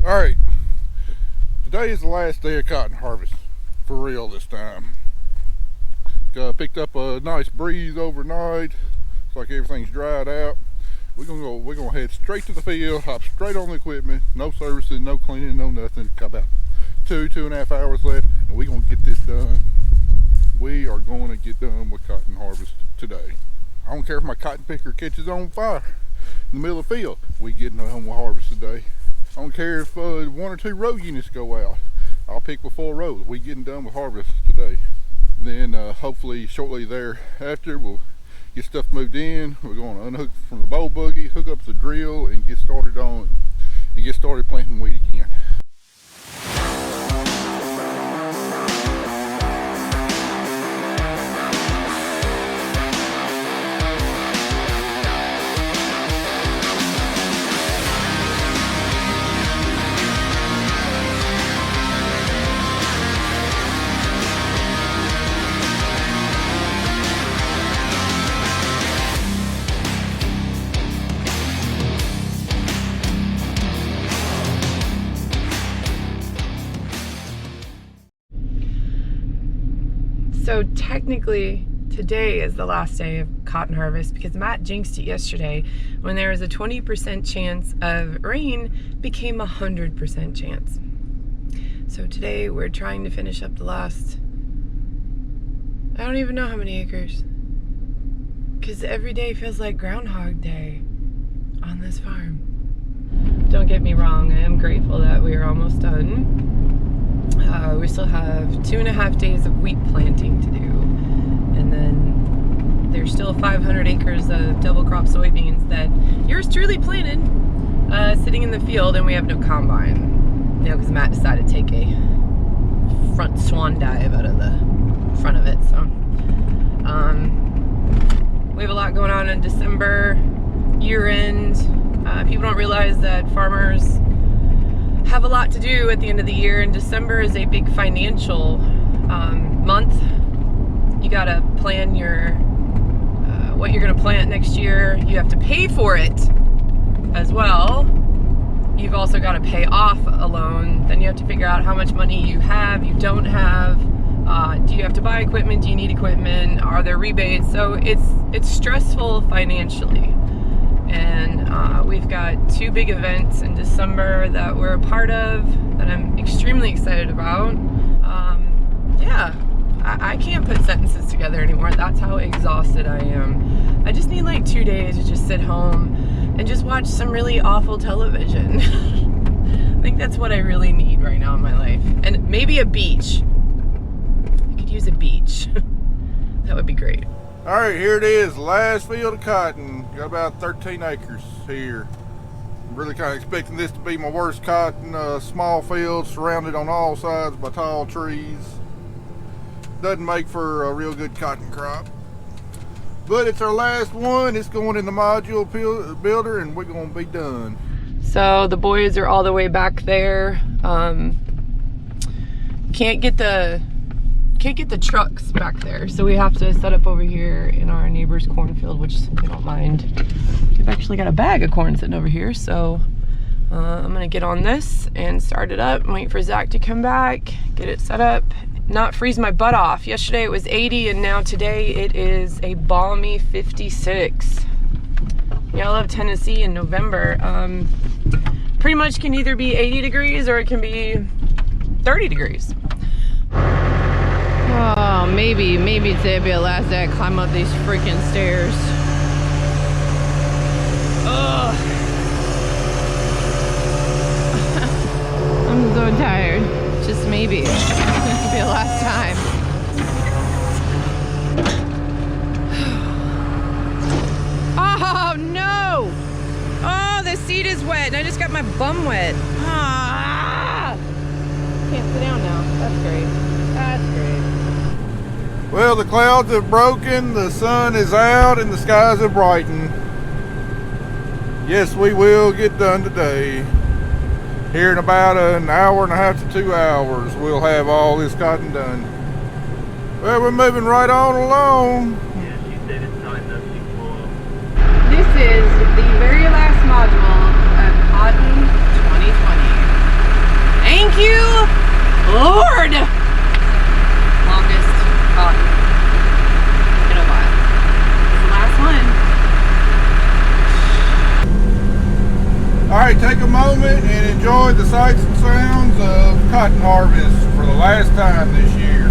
Alright, today is the last day of cotton harvest, for real this time. Picked up a nice breeze overnight. Looks like everything's dried out. We're gonna head straight to the field, hop straight on the equipment, no servicing, no cleaning, no nothing. Got about 2.5 hours left, and we're gonna get this done. We are going to get done with cotton harvest today. I don't care if my cotton picker catches on fire in the middle of the field. We getting done with harvest today. I don't care if 1 or 2 row units go out. I'll pick with 4 rows. We getting done with harvest today. Then hopefully shortly thereafter we'll get stuff moved in. We're going to unhook from the bowl buggy, hook up the drill, and get started planting wheat again. So technically today is the last day of cotton harvest because Matt jinxed it yesterday when there was a 20% chance of rain became 100% chance. So today we're trying to finish up the last, I don't even know how many acres, because every day feels like Groundhog Day on this farm. Don't get me wrong, I am grateful that we are almost done. We still have 2.5 days of wheat planting to do, and then there's still 500 acres of double crop soybeans that yours truly planted, sitting in the field, and we have no combine, you know, because Matt decided to take a front swan dive out of the front of it. So we have a lot going on in December, year end. People don't realize that farmers have a lot to do at the end of the year, and December is a big financial month. You gotta plan your what you're gonna plant next year. You have to pay for it as well. You've also got to pay off a loan. Then you have to figure out how much money you have, you don't have. Do you have to buy equipment? Do you need equipment? Are there rebates? So it's stressful financially. And we've got 2 big events in December that we're a part of that I'm extremely excited about. Yeah, I can't put sentences together anymore. That's how exhausted I am. I just need like 2 days to just sit home and just watch some really awful television. I think that's what I really need right now in my life. And maybe a beach. I could use a beach. That would be great. Alright, here it is, last field of cotton. Got about 13 acres here. I'm really kind of expecting this to be my worst cotton. Small field surrounded on all sides by tall trees. Doesn't make for a real good cotton crop. But it's our last one. It's going in the module builder and we're going to be done. So the boys are all the way back there. Can't get the trucks back there, so we have to set up over here in our neighbor's cornfield, which I don't mind. We've actually got a bag of corn sitting over here, so I'm gonna get on this and start it up and wait for Zach to come back, get it set up, not freeze my butt off. Yesterday it was 80 and now today it is a balmy 56. Yeah, I love Tennessee in November. Pretty much can either be 80 degrees or it can be 30 degrees. Oh, maybe today will be the last day I climb up these freaking stairs. Ugh. I'm so tired. Just maybe. It'll be the last time. Oh, no! Oh, the seat is wet and I just got my bum wet. Ah! Can't sit down now. That's great. That's great. Well, the clouds have broken, the sun is out, and the skies have brightened. Yes, we will get done today. Here in about an hour and a half to 2 hours, we'll have all this cotton done. Well, we're moving right on along. This is the very last module of Cotton 2020. Alright, take a moment and enjoy the sights and sounds of cotton harvest for the last time this year.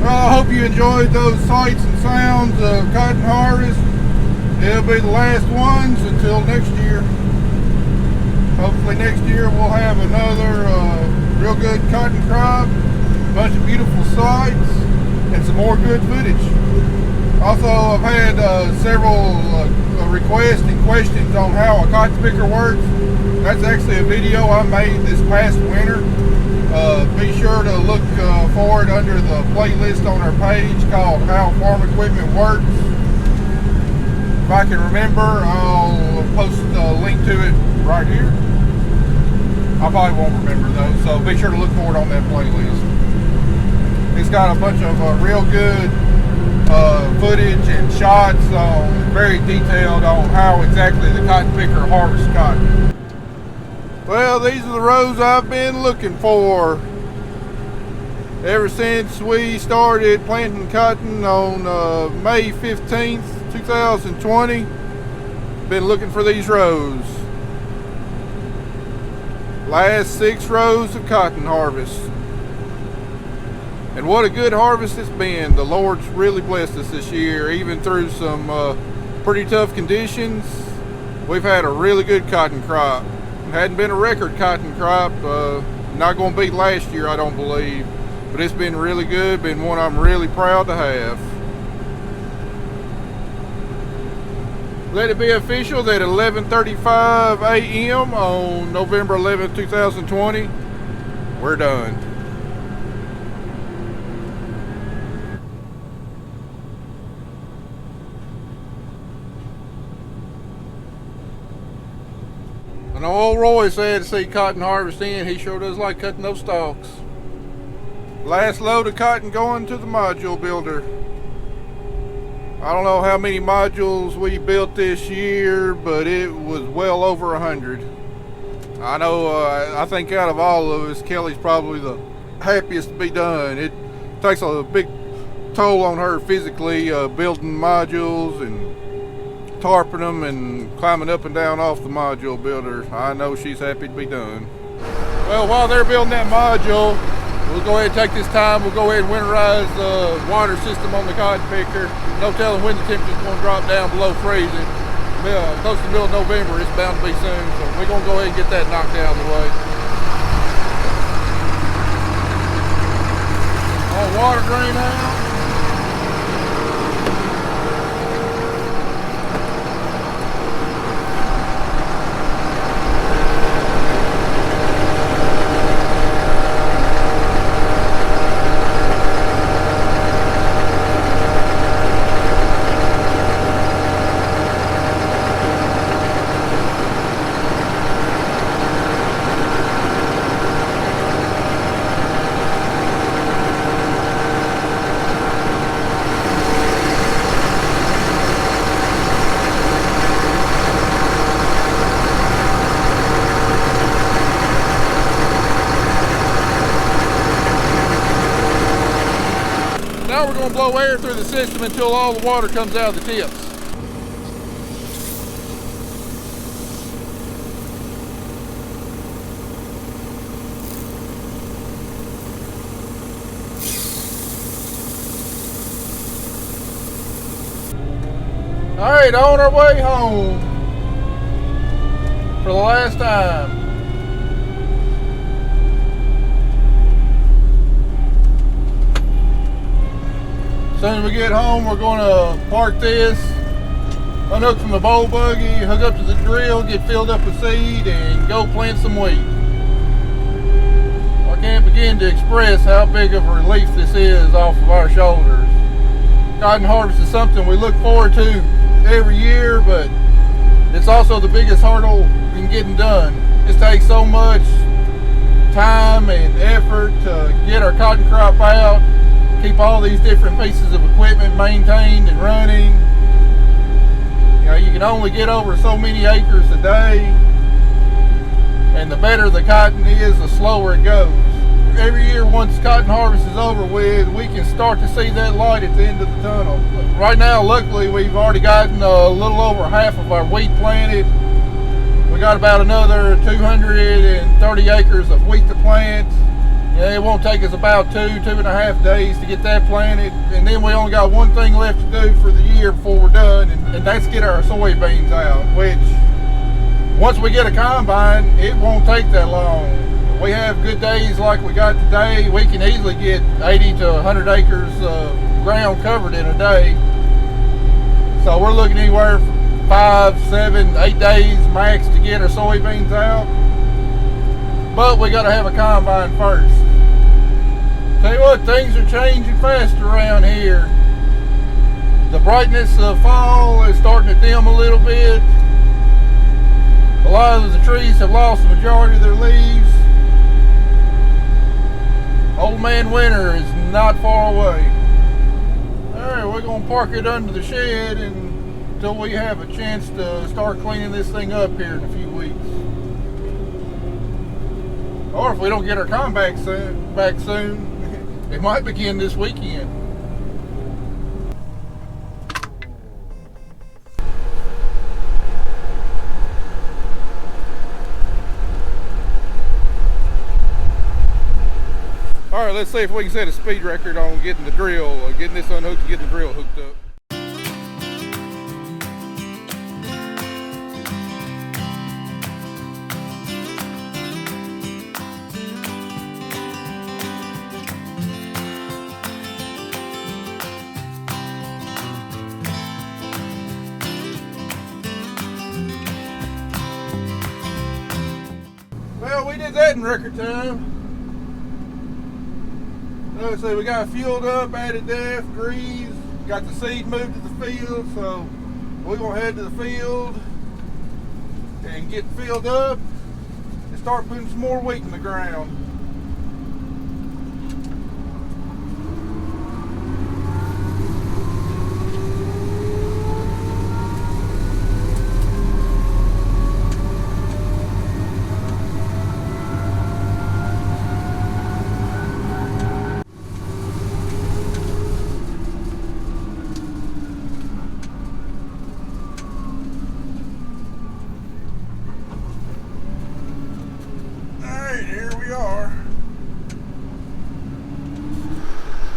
I hope you enjoyed those sights and sounds of cotton harvest. It'll be the last ones until next year. Hopefully next year we'll have another real good cotton crop, a bunch of beautiful sights, and some more good footage. Also, I've had several requests and questions on how a cotton picker works. That's actually a video I made this past winter. Be sure to look for it under the playlist on our page called How Farm Equipment Works. If I can remember, I'll post a link to it right here. I probably won't remember though, so be sure to look for it on that playlist. It's got a bunch of real good footage and shots, very detailed on how exactly the cotton picker harvests cotton. Well, these are the rows I've been looking for ever since we started planting cotton on May 15th, 2020. Been looking for these rows. Last 6 rows of cotton harvest. And what a good harvest it's been. The Lord's really blessed us this year, even through some pretty tough conditions. We've had a really good cotton crop. Hadn't been a record cotton crop, not going to beat last year, I don't believe, but it's been really good, been one I'm really proud to have. Let it be official that at 11:35 a.m. on November 11, 2020, we're done. And old Roy said to see cotton harvest in, he sure does like cutting those stalks. Last load of cotton going to the module builder. I don't know how many modules we built this year, but it was well over 100. I know, I think out of all of us, Kelly's probably the happiest to be done. It takes a big toll on her physically, building modules and tarping them and climbing up and down off the module builder. I know she's happy to be done. Well, while they're building that module, we'll go ahead and take this time. We'll go ahead and winterize the water system on the cotton picker. No telling when the temperature's going to drop down below freezing. Close to the middle of November, it's bound to be soon. So we're going to go ahead and get that knocked out of the way. On water drain out. blow air through the system until all the water comes out of the tips. All right, on our way home for the last time. As soon as we get home, we're going to park this, unhook from the bowl buggy, hook up to the drill, get filled up with seed, and go plant some wheat. I can't begin to express how big of a relief this is off of our shoulders. Cotton harvest is something we look forward to every year, but it's also the biggest hurdle in getting done. It takes so much time and effort to get our cotton crop out, keep all these different pieces of equipment maintained and running. You know, you can only get over so many acres a day, and the better the cotton is, the slower it goes. Every year, once cotton harvest is over with, we can start to see that light at the end of the tunnel. Right now, luckily, we've already gotten a little over half of our wheat planted. We got about another 230 acres of wheat to plant. Yeah, it won't take us about 2.5 days to get that planted. And then we only got one thing left to do for the year before we're done, and that's get our soybeans out, which once we get a combine, it won't take that long. We have good days like we got today. We can easily get 80 to 100 acres of ground covered in a day. So we're looking anywhere from 5, 7, 8 days max to get our soybeans out. But we got to have a combine first. Tell you what, things are changing fast around here. The brightness of fall is starting to dim a little bit. A lot of the trees have lost the majority of their leaves. Old man winter is not far away. Alright, we're going to park it under the shed until we have a chance to start cleaning this thing up here in a few weeks. Or if we don't get our combine back soon, it might begin this weekend. All right, let's see if we can set a speed record on getting the drill, getting this unhooked and getting the drill hooked up. Well, we did that in record time. Let's see, we got fueled up, added depth, grease, got the seed moved to the field, so we're going to head to the field and get filled up and start putting some more wheat in the ground.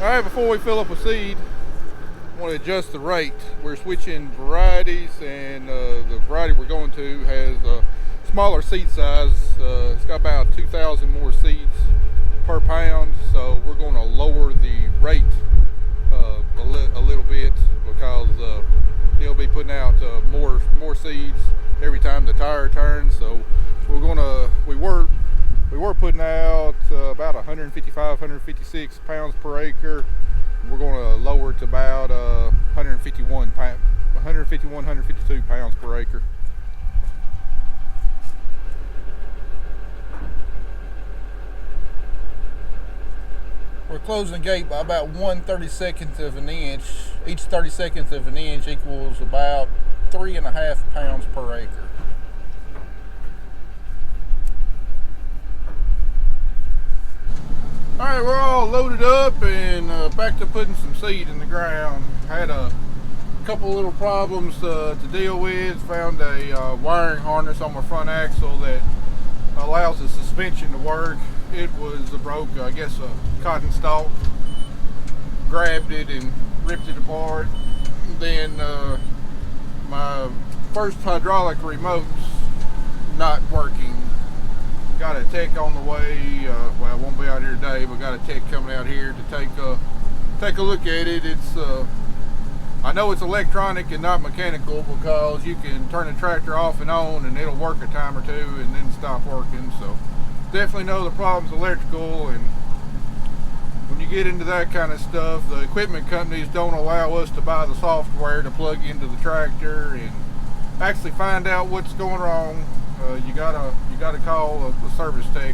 Alright, before we fill up with seed, I want to adjust the rate. We're switching varieties, and the variety we're going to has a smaller seed size. It's got about 2,000 more seeds per pound, so we're going to lower the rate a little bit because he'll be putting out more seeds every time the tire turns. So we were putting out about 155, 156 pounds per acre. We're going to lower it to about 151, 152 pounds per acre. We're closing the gate by about 1/32 of an inch. Each 32nd of an inch equals about 3.5 pounds per acre. Alright, we're all loaded up and back to putting some seed in the ground. Had a couple little problems to deal with. Found a wiring harness on my front axle that allows the suspension to work. It was broke, I guess a cotton stalk. Grabbed it and ripped it apart. Then my first hydraulic remote's not working. Got a tech on the way. Well, I won't be out here today, but got a tech coming out here to take a look at it. It's I know it's electronic and not mechanical, because you can turn the tractor off and on and it'll work a time or two and then stop working. So definitely know the problem's electrical, and when you get into that kind of stuff, the equipment companies don't allow us to buy the software to plug into the tractor and actually find out what's going wrong. You gotta call the service tech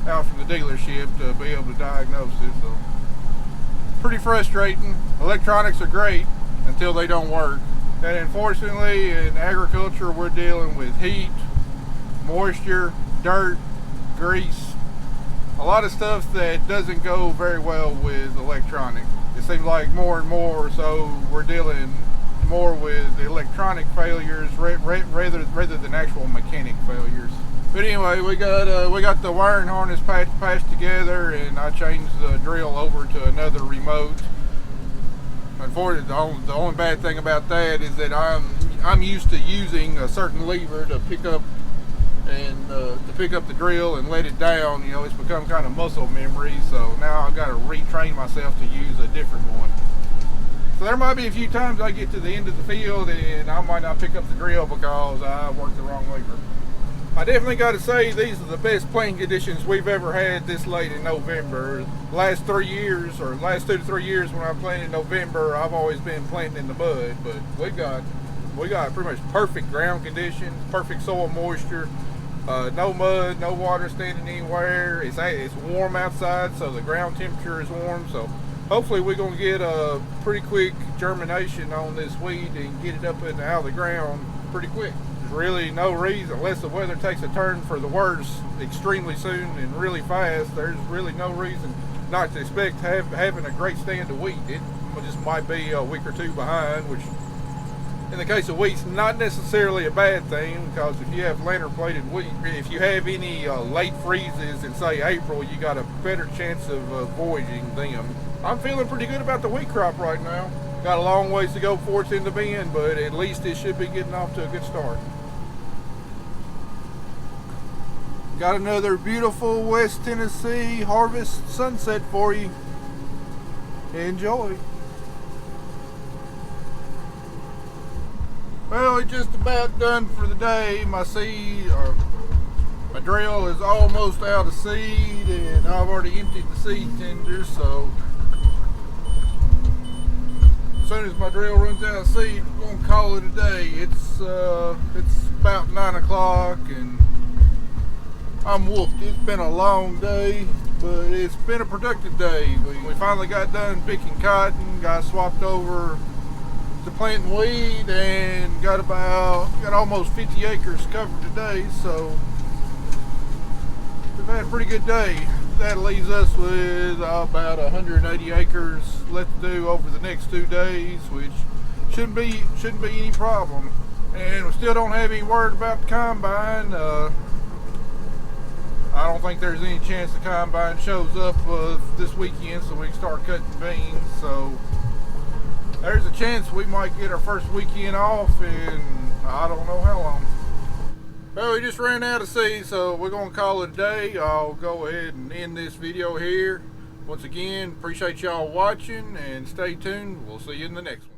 out from the dealership to be able to diagnose it. So pretty frustrating. Electronics are great until they don't work. And unfortunately, in agriculture, we're dealing with heat, moisture, dirt, grease, a lot of stuff that doesn't go very well with electronic. It seems like more and more, so we're dealing more with electronic failures rather than actual mechanic failures. But anyway, we got the wiring harness patched together, and I changed the drill over to another remote. Unfortunately, the only bad thing about that is that I'm used to using a certain lever to pick up the drill and let it down. You know, it's become kind of muscle memory. So now I've got to retrain myself to use a different one. So there might be a few times I get to the end of the field and I might not pick up the drill because I worked the wrong lever. I definitely got to say, these are the best planting conditions we've ever had this late in November. Last 3 years, or last 2 to 3 years when I planted in November, I've always been planting in the mud. But we got pretty much perfect ground conditions, perfect soil moisture, no mud, no water standing anywhere. It's warm outside, so the ground temperature is warm. So hopefully we're going to get a pretty quick germination on this weed and get it up and out of the ground pretty quick. There's really no reason, unless the weather takes a turn for the worse extremely soon and really fast, there's really no reason not to expect having a great stand of wheat. It just might be a week or two behind, which in the case of wheat's not necessarily a bad thing, because if you have lantern plated wheat, if you have any late freezes in say April, you got a better chance of avoiding them. I'm feeling pretty good about the wheat crop right now. Got a long ways to go before it's in the bin, but at least it should be getting off to a good start. Got another beautiful West Tennessee harvest sunset for you. Enjoy. Well, it's just about done for the day. My drill is almost out of seed, and I've already emptied the seed tenders, so as soon as my drill runs out of seed, we're gonna call it a day. It's about 9 o'clock and I'm whooped. It's been a long day, but it's been a productive day. We finally got done picking cotton, got swapped over to planting weed, and got almost 50 acres covered today, so we've had a pretty good day. That leaves us with about 180 acres left to do over the next 2 days, which shouldn't be any problem. And we still don't have any word about the combine. I don't think there's any chance the combine shows up this weekend, so we can start cutting beans. So there's a chance we might get our first weekend off in I don't know how long. Well, we just ran out of seed, so we're going to call it a day. I'll go ahead and end this video here. Once again, appreciate y'all watching, and stay tuned. We'll see you in the next one.